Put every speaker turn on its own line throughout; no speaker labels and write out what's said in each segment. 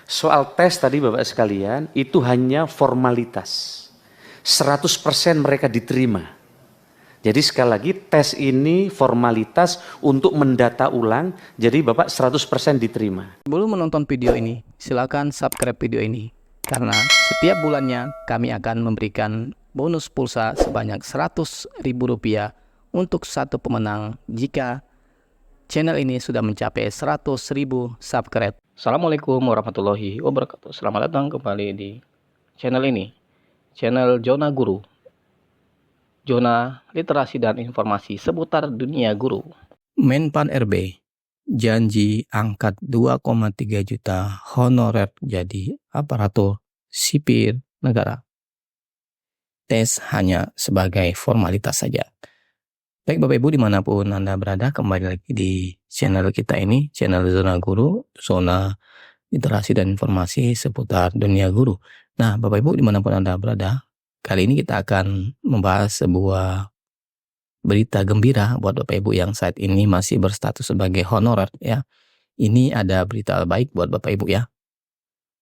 Soal tes tadi Bapak sekalian, itu hanya formalitas. 100% mereka diterima. Jadi sekali lagi tes ini formalitas untuk mendata ulang, jadi Bapak 100% diterima.
Sebelum menonton video ini, silakan subscribe video ini. Karena setiap bulannya kami akan memberikan bonus pulsa sebanyak Rp100.000 untuk satu pemenang jika channel ini sudah mencapai 100.000 subscribe. Assalamualaikum warahmatullahi wabarakatuh. Selamat datang kembali di channel ini, channel Zona Guru. Zona literasi dan informasi seputar dunia guru. Menpan RB janji angkat 2,3 juta honorer jadi aparatur sipil negara. Tes hanya sebagai formalitas saja. Baik Bapak Ibu dimanapun Anda berada, kembali lagi di channel kita ini, channel Zona Guru, zona literasi dan informasi seputar dunia guru. Nah Bapak Ibu dimanapun Anda berada, kali ini kita akan membahas sebuah berita gembira buat Bapak Ibu yang saat ini masih berstatus sebagai honorer ya. Ini ada berita baik buat Bapak Ibu ya.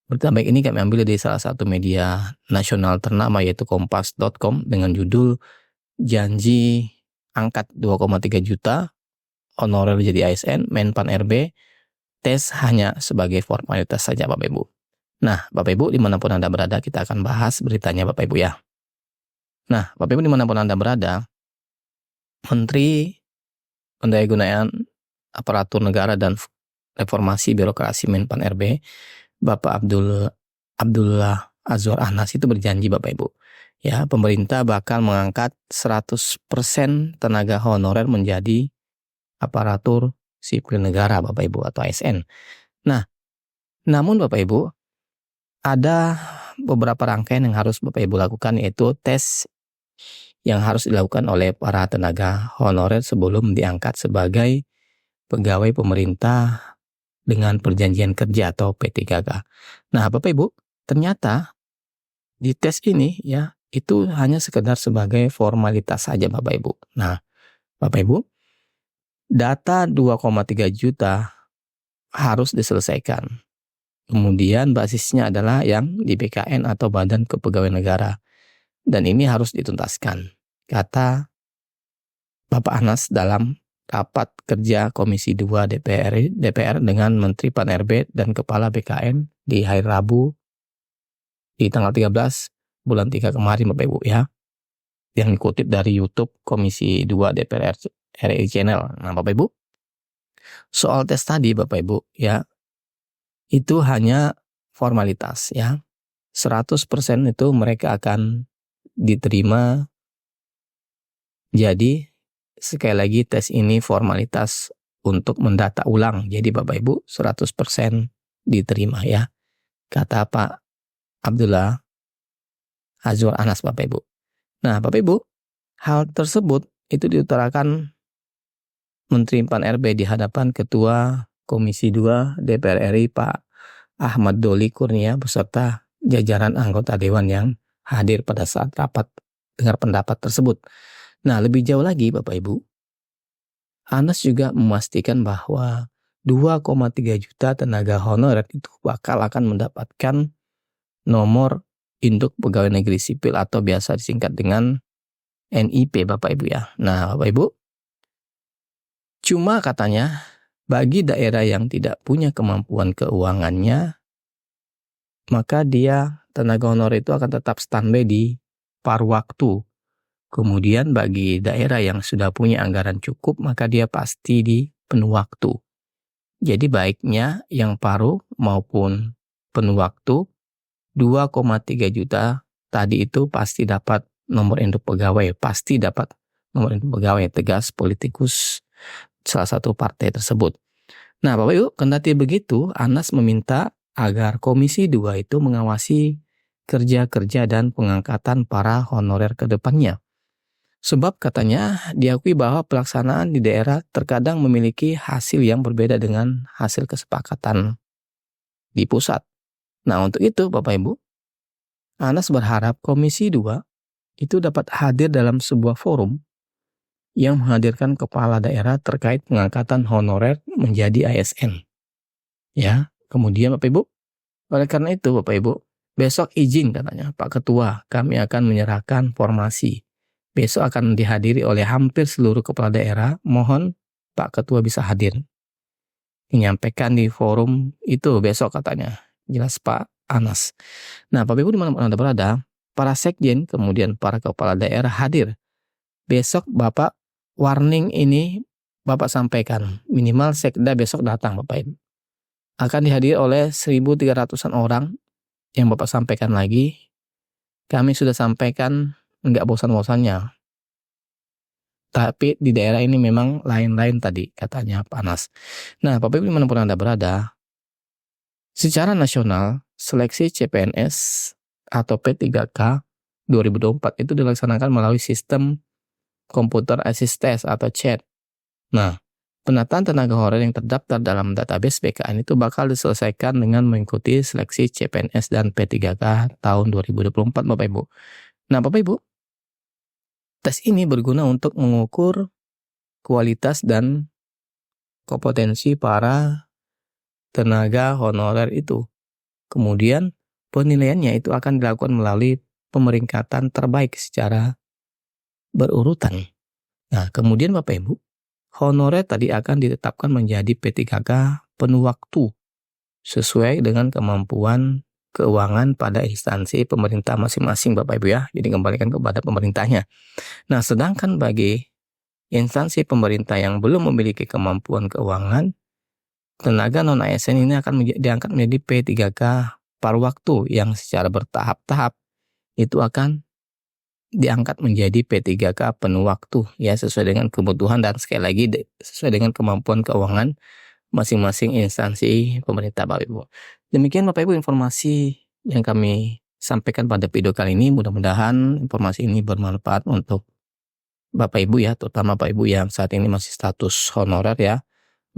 Berita baik ini kami ambil dari salah satu media nasional ternama yaitu kompas.com dengan judul janji angkat 2,3 juta honorer jadi ASN, Menpan RB, tes hanya sebagai formalitas saja Bapak Ibu. Nah Bapak Ibu dimanapun Anda berada, kita akan bahas beritanya Bapak Ibu ya. Nah Bapak Ibu dimanapun Anda berada, Menteri Pendayagunaan Aparatur Negara dan Reformasi Birokrasi Menpan RB, Bapak Abdullah Azwar Anas itu berjanji Bapak Ibu. Ya, pemerintah bakal mengangkat 100% tenaga honorer menjadi aparatur sipil negara Bapak Ibu atau ASN. Nah, namun Bapak Ibu, ada beberapa rangkaian yang harus Bapak Ibu lakukan, yaitu tes yang harus dilakukan oleh para tenaga honorer sebelum diangkat sebagai pegawai pemerintah dengan perjanjian kerja atau P3K. Nah Bapak Ibu, ternyata di tes ini ya, itu hanya sekedar sebagai formalitas saja Bapak Ibu. Nah Bapak Ibu, data 2,3 juta harus diselesaikan. Kemudian basisnya adalah yang di BKN atau Badan Kepegawaian Negara. Dan ini harus dituntaskan, kata Bapak Anas dalam rapat kerja Komisi 2 DPR dengan Menteri Pan RB dan Kepala BKN di hari Rabu di tanggal 13 bulan 3 kemarin Bapak Ibu ya. Yang dikutip dari YouTube Komisi 2 DPR RI Channel. Nah Bapak Ibu, soal tes tadi Bapak Ibu ya, itu hanya formalitas ya. 100% itu mereka akan diterima. Jadi sekali lagi tes ini formalitas untuk mendata ulang. Jadi Bapak Ibu 100% diterima ya. Kata Pak Abdullah Azwar Anas Bapak Ibu. Nah Bapak Ibu, hal tersebut itu diutarakan Menteri Pan RB di hadapan Ketua Komisi 2 DPR RI Pak Ahmad Doli Kurnia beserta jajaran anggota Dewan yang hadir pada saat rapat dengar pendapat tersebut. Nah lebih jauh lagi Bapak Ibu, Anas juga memastikan bahwa 2,3 juta tenaga honorer itu akan mendapatkan nomor induk pegawai negeri sipil atau biasa disingkat dengan NIP Bapak Ibu ya. Nah Bapak Ibu, cuma katanya bagi daerah yang tidak punya kemampuan keuangannya, maka dia tenaga honorer itu akan tetap standby di paruh waktu. Kemudian bagi daerah yang sudah punya anggaran cukup, maka dia pasti di penuh waktu. Jadi baiknya yang paruh maupun penuh waktu, 2,3 juta tadi itu pasti dapat nomor induk pegawai. Pasti dapat nomor induk pegawai, tegas politikus salah satu partai tersebut. Nah Bapak Ibu, kendati begitu, Anas meminta agar Komisi 2 itu mengawasi kerja-kerja dan pengangkatan para honorer ke depannya. Sebab katanya diakui bahwa pelaksanaan di daerah terkadang memiliki hasil yang berbeda dengan hasil kesepakatan di pusat. Nah untuk itu Bapak Ibu, Anas berharap Komisi 2 itu dapat hadir dalam sebuah forum yang menghadirkan kepala daerah terkait pengangkatan honorer menjadi ASN. Ya, kemudian Bapak Ibu, Oleh karena itu Bapak Ibu, besok izin katanya Pak Ketua, kami akan menyerahkan formasi. Besok akan dihadiri oleh hampir seluruh kepala daerah. Mohon Pak Ketua bisa hadir. Menyampaikan di forum itu besok katanya. Jelas Pak Anas. Nah Bapak Ibu dimanapun Anda berada, para sekjen kemudian para kepala daerah hadir. Besok Bapak warning ini Bapak sampaikan. Minimal sekda besok datang Bapak Ibu. Akan dihadiri oleh 1.300-an orang yang Bapak sampaikan lagi. Kami sudah sampaikan nggak bosan-bosannya. Tapi di daerah ini memang lain-lain tadi katanya Pak Anas. Nah Bapak Ibu dimanapun Anda berada, secara nasional seleksi CPNS atau P3K 2024 itu dilaksanakan melalui sistem Computer Assist Test atau CAT. Nah, penataan tenaga honorer yang terdaftar dalam database BKN itu bakal diselesaikan dengan mengikuti seleksi CPNS dan P3K tahun 2024 Bapak Ibu. Nah Bapak Ibu, tes ini berguna untuk mengukur kualitas dan kompetensi para tenaga honorer itu. Kemudian penilaiannya itu akan dilakukan melalui pemeringkatan terbaik secara berurutan. Nah, kemudian Bapak Ibu, honorer tadi akan ditetapkan menjadi P3K penuh waktu sesuai dengan kemampuan keuangan pada instansi pemerintah masing-masing Bapak Ibu ya. Jadi kembalikan kepada pemerintahnya. Nah, sedangkan bagi instansi pemerintah yang belum memiliki kemampuan keuangan, tenaga non-ASN ini akan diangkat menjadi P3K paruh waktu yang secara bertahap-tahap itu akan diangkat menjadi P3K penuh waktu ya, sesuai dengan kebutuhan dan sekali lagi sesuai dengan kemampuan keuangan masing-masing instansi pemerintah Bapak Ibu. Demikian Bapak Ibu informasi yang kami sampaikan pada video kali ini. Mudah-mudahan informasi ini bermanfaat untuk Bapak Ibu ya, terutama Bapak Ibu yang saat ini masih status honorer ya.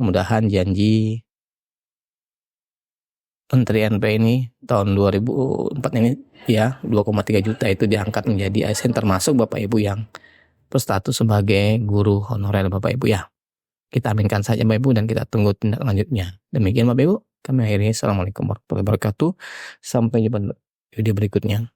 Mudah-mudahan janji Menteri NP ini tahun 2004 ini ya 2,3 juta itu diangkat menjadi ASN, termasuk Bapak Ibu yang berstatus sebagai guru honorer Bapak Ibu ya. Kita aminkan saja Bapak Ibu dan kita tunggu tindak lanjutnya. Demikian Bapak Ibu, kami akhiri. Assalamualaikum warahmatullahi wabarakatuh. Sampai jumpa di video berikutnya.